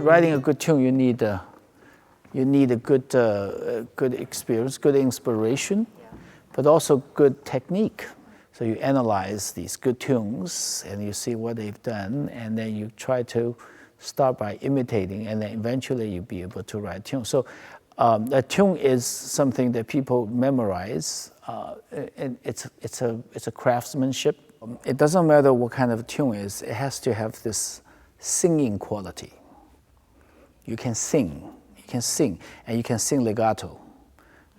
writing a good tune, you need a good experience, good inspiration, but also good technique. So you analyze these good tunes and you see what they've done, and then you try to start by imitating, and then eventually you'll be able to write tunes. So a tune is something that people memorize. And it's a craftsmanship. It doesn't matter what kind of tune it is. It has to have this singing quality. You can sing, and you can sing legato.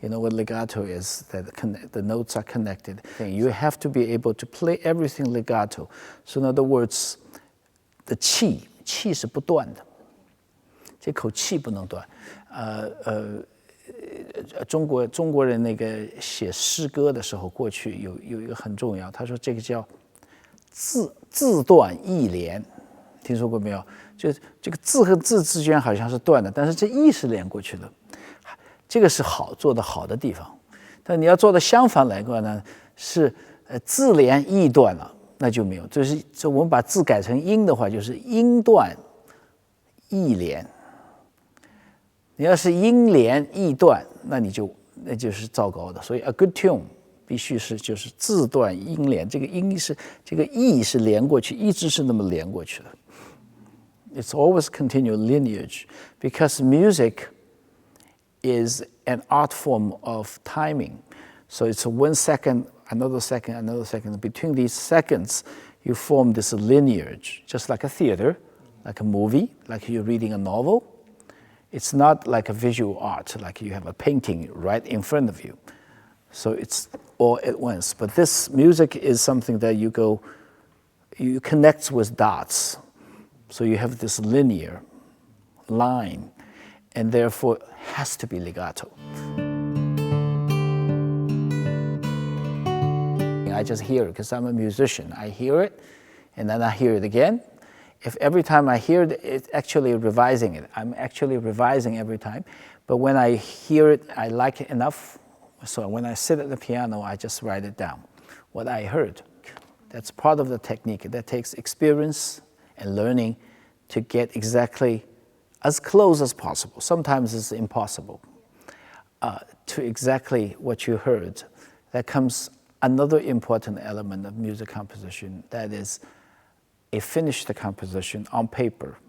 You know what legato is, that the notes are connected. You have to be able to play everything legato. So in other words, the 气是不断的，这口气不能断。中国人那个写诗歌的时候，过去有一个很重要，他说这个叫字断意连，听说过没有？就这个字和字之间好像是断的，但是这意是连过去的。这个是做得好的地方，但你要做的相反来过呢，是字连意断了，那就没有。就我们把字改成音的话，就是音断意连。你要是音连意断，那就是糟糕的。所以 a good tune 必须就是字断音连，这个意是连过去，一直是那么连过去的。It's always continual lineage, because music is an art form of timing. So it's 1 second, another second, another second. Between these seconds, you form this lineage, just like a theater, like a movie, like you're reading a novel. It's not like a visual art, like you have a painting right in front of you. So it's all at once. But this music is something that you connect with dots. So you have this linear line, and therefore has to be legato. I just hear it because I'm a musician. I hear it, and then I hear it again. If every time I hear it, it's actually revising it. I'm actually revising every time. But when I hear it, I like it enough. So when I sit at the piano, I just write it down, what I heard. That's part of the technique. That takes experience and learning to get exactly as close as possible. Sometimes it's impossible to exactly what you heard. That comes another important element of music composition, that is a finished composition on paper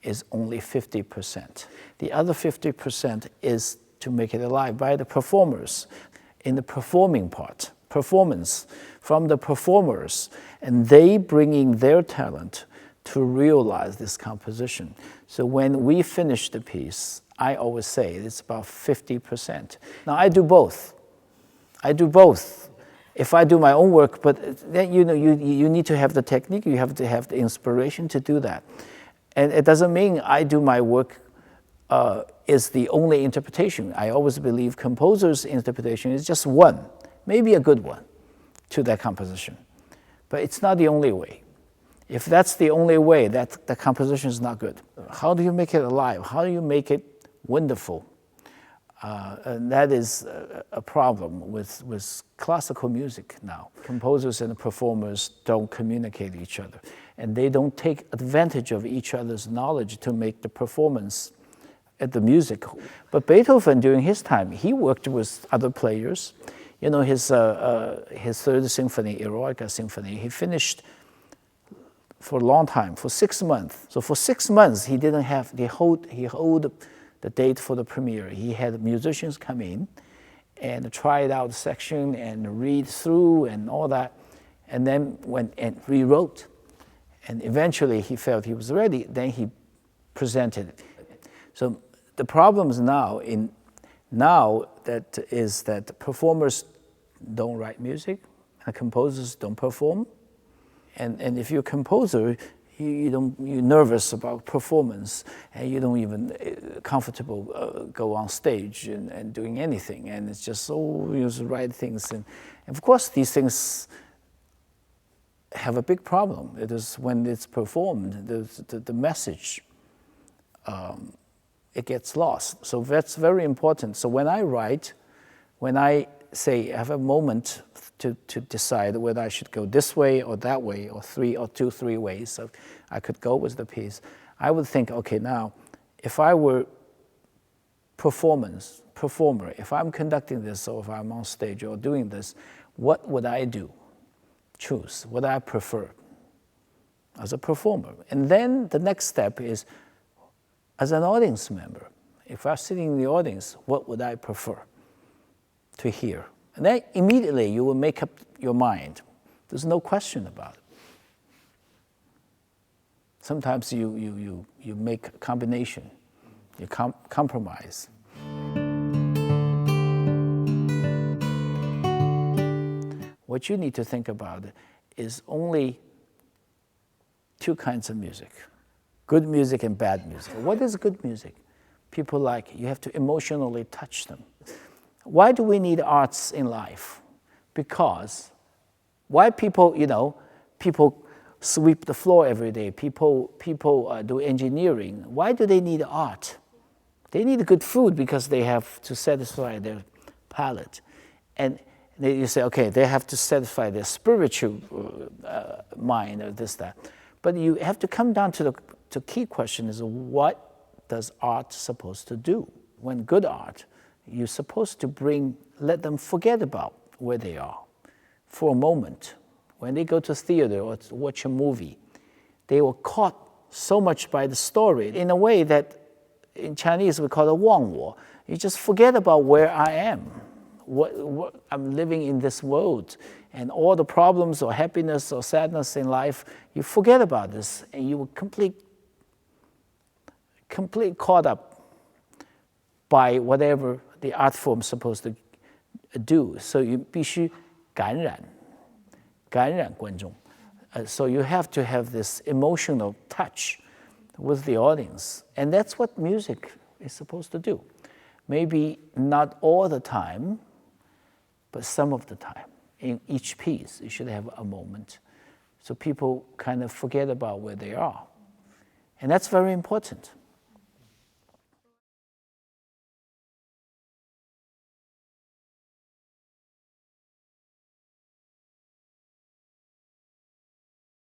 is only 50%. The other 50% is to make it alive by the performers in the performing part, performance from the performers, and they bringing their talent to realize this composition. So when we finish the piece, I always say it's about 50%. Now I do both. If I do my own work, but then you need to have the technique, you have to have the inspiration to do that. And it doesn't mean I do my work is the only interpretation. I always believe composer's interpretation is just one, maybe a good one, to that composition. But it's not the only way. If that's the only way, that the composition is not good. How do you make it alive? How do you make it wonderful? And that is a problem with classical music now. Composers and performers don't communicate with each other, and they don't take advantage of each other's knowledge to make the performance at the music. But Beethoven, during his time, he worked with other players. You know, his Third Symphony, Eroica Symphony, he finished for a long time, for 6 months. So for 6 months, he didn't have, he hold the date for the premiere. He had musicians come in and try it out section and read through and all that, and then went and rewrote. And eventually he felt he was ready, then he presented it. So the problems now is that performers don't write music, and composers don't perform. And if you're a composer, you're nervous about performance, and you don't even comfortable go on stage and doing anything, and it's just you just write things, and of course these things have a big problem. It is when it's performed, the message it gets lost. So that's very important. So when I write, when I say I have a moment to decide whether I should go this way or that way, or 2, 3 ways I could go with the piece, I would think, okay, now if I were performer, if I'm conducting this or if I'm on stage or doing this, what would I choose? What I prefer as a performer? And then the next step is, as an audience member, if I'm sitting in the audience, what would I prefer to hear? And then immediately you will make up your mind. There's no question about it. Sometimes you make a combination, you compromise. What you need to think about is only two kinds of music: good music and bad music. What is good music? People like, you have to emotionally touch them. Why do we need arts in life? Because why people sweep the floor every day, people do engineering. Why do they need art? They need good food because they have to satisfy their palate. And you say, okay, they have to satisfy their spiritual mind or this, that. But you have to come down to the key question is, what does art supposed to do? When good art, you're supposed to let them forget about where they are for a moment. When they go to theater or to watch a movie, they were caught so much by the story in a way that in Chinese we call it wang wo. You just forget about where I am, what I'm living in this world, and all the problems or happiness or sadness in life. You forget about this, and you were complete caught up by whatever the art form is supposed to do. So you 必须感染观众. So you have to have this emotional touch with the audience. And that's what music is supposed to do. Maybe not all the time, but some of the time. In each piece, you should have a moment. So people kind of forget about where they are. And that's very important.